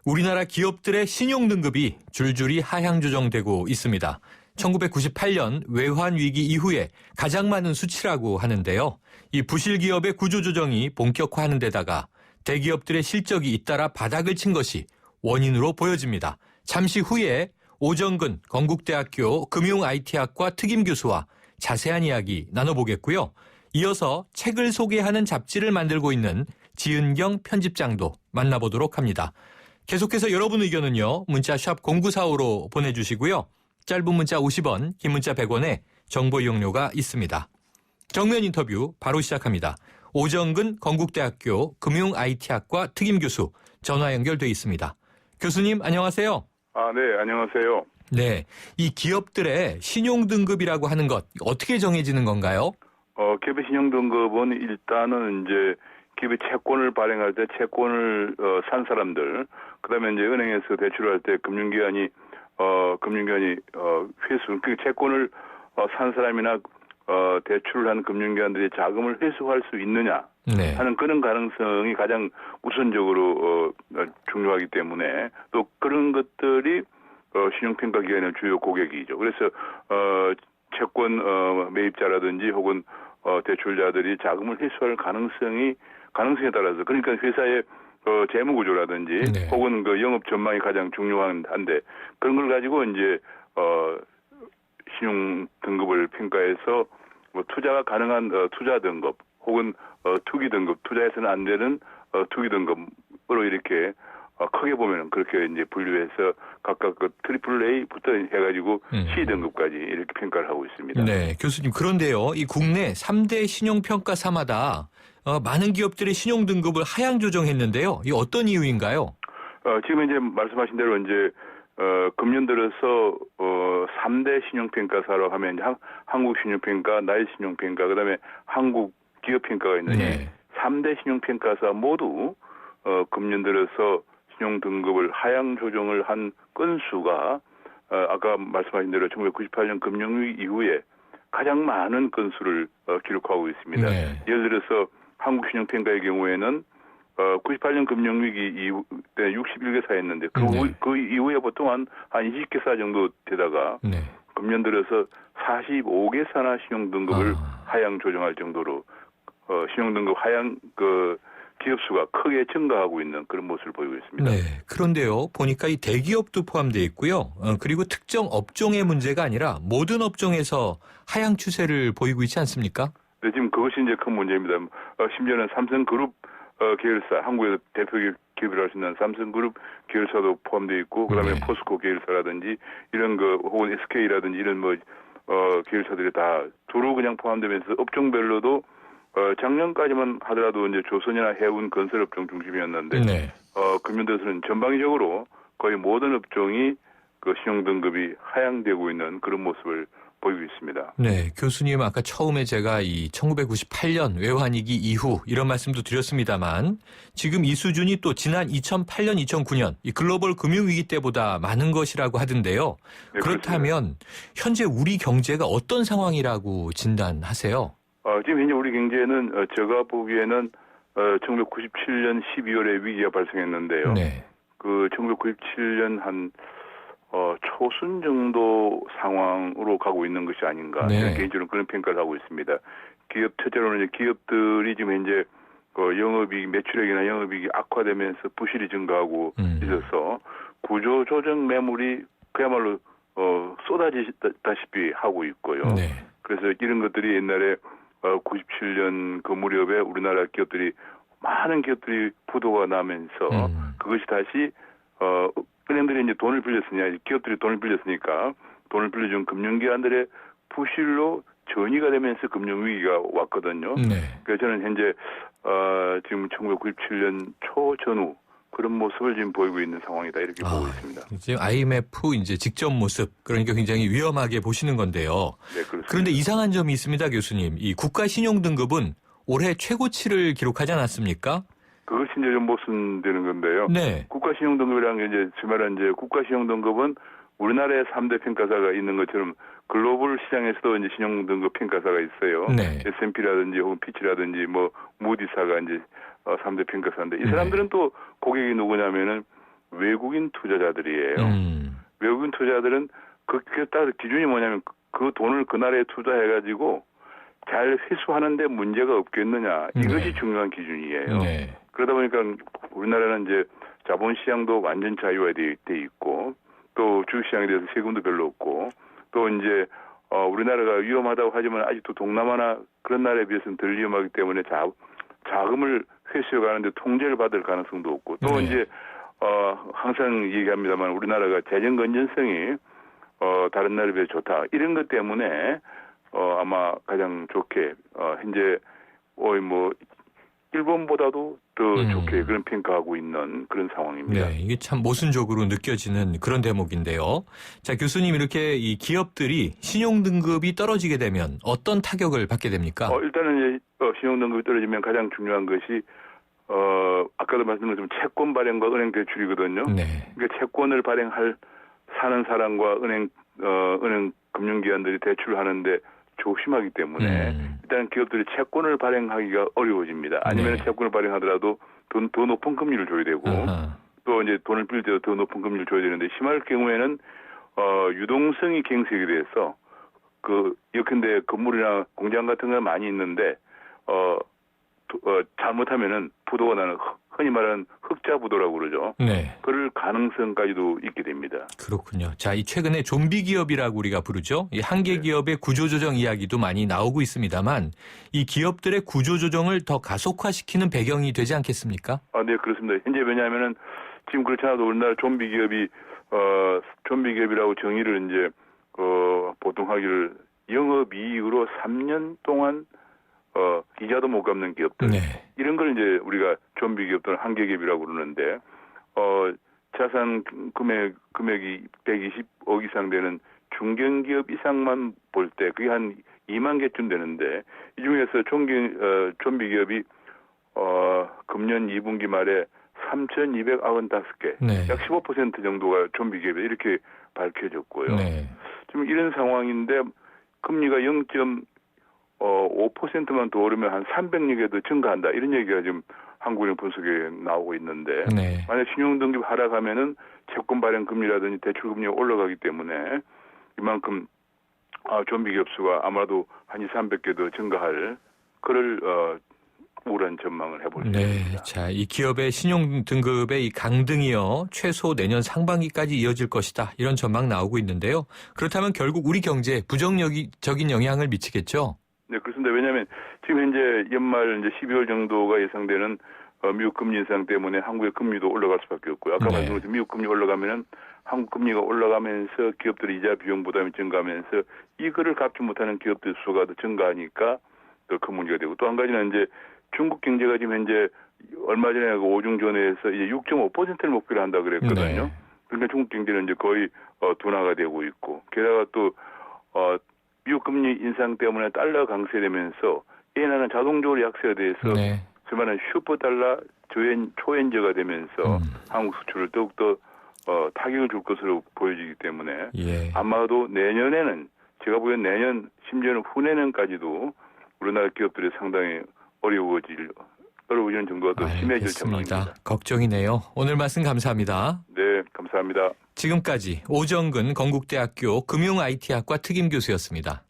우리나라 기업들의 신용 등급이 줄줄이 하향 조정되고 있습니다. 1998년 외환 위기 이후에 가장 많은 수치라고 하는데요. 이 부실 기업의 구조 조정이 본격화하는 데다가 대기업들의 실적이 잇따라 바닥을 친 것이 원인으로 보여집니다. 잠시 후에 오정근 건국대학교 금융IT학과 특임 교수와 자세한 이야기 나눠보겠고요. 이어서 책을 소개하는 잡지를 만들고 있는 지은경 편집장도 만나보도록 합니다. 계속해서 여러분 의견은요. 문자 샵 0945로 보내주시고요. 짧은 문자 50원, 긴 문자 100원에 정보 이용료가 있습니다. 정면 인터뷰 바로 시작합니다. 오정근 건국대학교 금융IT학과 특임 교수 전화 연결돼 있습니다. 교수님 안녕하세요. 네, 안녕하세요. 네, 이 기업들의 신용등급이라고 하는 것 어떻게 정해지는 건가요? 기업의 신용등급은 일단은 이제 기업의 채권을 발행할 때 채권을 산 사람들, 그다음에 이제 은행에서 대출할 때 금융기관이 회수, 그 채권을 산 사람이나 대출을 한 금융기관들이 자금을 회수할 수 있느냐 네. 하는 그런 가능성이 가장 우선적으로 중요하기 때문에 또 그런 것들이 신용평가 기관의 주요 고객이죠. 그래서 채권 매입자라든지 혹은 대출자들이 자금을 회수할 가능성에 따라서, 그러니까 회사의 재무 구조라든지 네. 혹은 그 영업 전망이 가장 중요한데, 그런 걸 가지고 이제 신용 등급을 평가해서 투자가 가능한 투자 등급 혹은 투기 등급, 투자해서는 안 되는 투기 등급으로 이렇게 크게 보면 그렇게 이제 분류해서 각각 그 트리플 A부터 해가지고 C 등급까지 이렇게 평가를 하고 있습니다. 네, 교수님 그런데요. 이 국내 3대 신용평가사마다 많은 기업들의 신용 등급을 하향 조정했는데요. 이 어떤 이유인가요? 지금 이제 말씀하신 대로 이제 금년 들어서 3대 신용평가사로 하면 한국신용평가, 나이신용평가, 그다음에 한국기업평가가 있는데 네. 3대 신용평가사 모두 금년 들어서 신용 등급을 하향 조정을 한 건수가 아까 말씀하신 대로 1998년 금융위기 이후에 가장 많은 건수를 기록하고 있습니다. 네. 예를 들어서 한국신용평가의 경우에는 98년 금융위기 이후 때 61개사였는데 그 이후에 보통 한 20개사 정도 되다가 네. 금년 들어서 45개사나 신용 등급을 하향 조정할 정도로 신용 등급 하향 기업 수가 크게 증가하고 있는 그런 모습을 보이고 있습니다. 네. 그런데요. 보니까 이 대기업도 포함되어 있고요. 그리고 특정 업종의 문제가 아니라 모든 업종에서 하향 추세를 보이고 있지 않습니까? 네, 지금 그것이 이제 큰 문제입니다. 심지어는 삼성그룹 계열사, 한국에서 대표 기업이라 할 수 있는 삼성그룹 계열사도 포함되어 있고, 그다음에 네. 포스코 계열사라든지 이런 혹은 SK라든지 이런 계열사들이 다 두루 그냥 포함되면서 업종별로도 작년까지만 하더라도 이제 조선이나 해운 건설업종 중심이었는데, 네. 금년 들어서는 전방위적으로 거의 모든 업종이 그 신용등급이 하향되고 있는 그런 모습을 보이고 있습니다. 네. 교수님 아까 처음에 제가 이 1998년 외환위기 이후 이런 말씀도 드렸습니다만 지금 이 수준이 또 지난 2008년, 2009년 이 글로벌 금융위기 때보다 많은 것이라고 하던데요. 네, 그렇다면 현재 우리 경제가 어떤 상황이라고 진단하세요? 지금 현재 우리 경제는 제가 보기에는 1997년 12월에 위기가 발생했는데요. 네. 그 1997년 한 초순 정도 상황으로 가고 있는 것이 아닌가. 네. 개인적으로 그런 평가를 하고 있습니다. 첫째로는 이제 기업들이 지금 현재 영업이익, 매출액이나 영업이익이 악화되면서 부실이 증가하고 있어서 구조 조정 매물이 그야말로 쏟아지다시피 하고 있고요. 네. 그래서 이런 것들이 옛날에 97년 그 무렵에 우리나라 기업들이 많은 기업들이 부도가 나면서 그것이 다시 은행들이 이제 돈을 빌렸으냐, 기업들이 돈을 빌렸으니까 돈을 빌려준 금융기관들의 부실로 전이가 되면서 금융위기가 왔거든요. 네. 그래서 저는 현재 지금 1997년 초 전후 그런 모습을 지금 보이고 있는 상황이다 이렇게 보고 있습니다. 지금 IMF 이제 직전 모습 그러니까 굉장히 위험하게 보시는 건데요. 네, 그렇습니다. 그런데 이상한 점이 있습니다, 교수님. 이 국가 신용 등급은 올해 최고치를 기록하지 않았습니까? 그것이 이제 좀 모순되는 건데요. 네. 국가신용등급이라는 게 이제 주말은 이제 국가신용등급은 우리나라에 3대 평가사가 있는 것처럼 글로벌 시장에서도 이제 신용등급 평가사가 있어요. 네. S&P라든지 혹은 피치라든지 무디사가 이제 3대 평가사인데 이 사람들은 또 고객이 누구냐면은 외국인 투자자들이에요. 외국인 투자자들은 그게 따라 기준이 뭐냐면 그 돈을 그 나라에 투자해가지고 잘 회수하는데 문제가 없겠느냐. 이것이 중요한 기준이에요. 네. 그러다 보니까 우리나라는 이제 자본시장도 완전 자유화되어 있고 또 주식시장에 대해서 세금도 별로 없고 또 이제 우리나라가 위험하다고 하지만 아직도 동남아나 그런 나라에 비해서는 덜 위험하기 때문에 자금을 회수해 가는데 통제를 받을 가능성도 없고 또 이제 항상 얘기합니다만 우리나라가 재정 건전성이 다른 나라에 비해 좋다. 이런 것 때문에 아마 가장 좋게 현재 뭐 일본보다도 더 좋게 그런 평가하고 있는 그런 상황입니다. 네, 이게 참 모순적으로 느껴지는 그런 대목인데요. 자, 교수님 이렇게 이 기업들이 신용 등급이 떨어지게 되면 어떤 타격을 받게 됩니까? 일단은 이제 신용 등급이 떨어지면 가장 중요한 것이 아까도 말씀드린 채권 발행과 은행 대출이거든요. 네. 그러니까 채권을 사는 사람과 은행 금융기관들이 대출을 하는데 조심하기 때문에 일단 기업들이 채권을 발행하기가 어려워집니다. 아니면 채권을 발행하더라도 더 높은 금리를 줘야 되고 또 이제 돈을 빌릴 때도 더 높은 금리를 줘야 되는데 심할 경우에는 유동성이 경색이 돼서 예컨대 건물이나 공장 같은 건 많이 있는데 잘못하면은 부도가 나는 흔히 말하는 흑자 부도라고 그러죠. 네. 그럴 가능성까지도 있게 됩니다. 그렇군요. 자, 이 최근에 좀비 기업이라고 우리가 부르죠. 이 한계 기업의 구조조정 이야기도 많이 나오고 있습니다만 이 기업들의 구조조정을 더 가속화시키는 배경이 되지 않겠습니까? 네, 그렇습니다. 현재 왜냐하면은 지금 그렇지 않아도 우리나라 좀비 기업이라고 정의를 이제 보통 하기를 영업이익으로 3년 동안 이자도 못 갚는 기업들. 네. 이런 걸 이제 우리가 좀비 기업들은 한계 기업이라고 그러는데, 자산 금액이 120억 이상 되는 중견기업 이상만 볼 때 그게 한 2만 개쯤 되는데, 이 중에서 좀비 기업이, 금년 2분기 말에 3,295개, 네. 약 15% 정도가 좀비 기업이 이렇게 밝혀졌고요. 네. 지금 이런 상황인데, 금리가 5%만 더 오르면 한 300여 개 더 증가한다. 이런 얘기가 지금 한국은행 분석에 나오고 있는데 네. 만약 신용등급이 하락하면은 채권 발행 금리라든지 대출 금리가 올라가기 때문에 이만큼 좀비 기업 수가 아마도 한 200~300개 더 증가할 그럴 우울한 전망을 해볼 수 있습니다. 자, 이 기업의 신용 등급의 이 강등이요 최소 내년 상반기까지 이어질 것이다. 이런 전망 나오고 있는데요. 그렇다면 결국 우리 경제에 부정적인 영향을 미치겠죠? 네, 그렇습니다. 왜냐하면 지금 현재 연말 이제 12월 정도가 예상되는 미국 금리 인상 때문에 한국의 금리도 올라갈 수밖에 없고요. 아까 말씀드린 미국 금리 올라가면은 한국 금리가 올라가면서 기업들의 이자 비용 부담이 증가하면서 이거를 갚지 못하는 기업들 수가 더 증가하니까 더 큰 문제가 되고 또 한 가지는 이제 중국 경제가 지금 현재 얼마 전에 오중전에서 이제 6.5%를 목표로 한다 그랬거든요. 네. 그러니까 중국 경제는 이제 거의 둔화가 되고 있고 게다가 또 미국 금리 인상 때문에 달러 강세되면서 엔화는 자동적으로 약세돼서 그만한 슈퍼달러 초연저가 되면서 한국 수출을 더욱더 타격을 줄 것으로 보여지기 때문에 아마도 내년에는 제가 보기엔 내년 심지어는 후내년까지도 우리나라 기업들이 상당히 어려워지는 정도가 더 심해질 전망입니다. 걱정이네요. 오늘 말씀 감사합니다. 네, 감사합니다. 지금까지 오정근 건국대학교 금융IT학과 특임교수였습니다.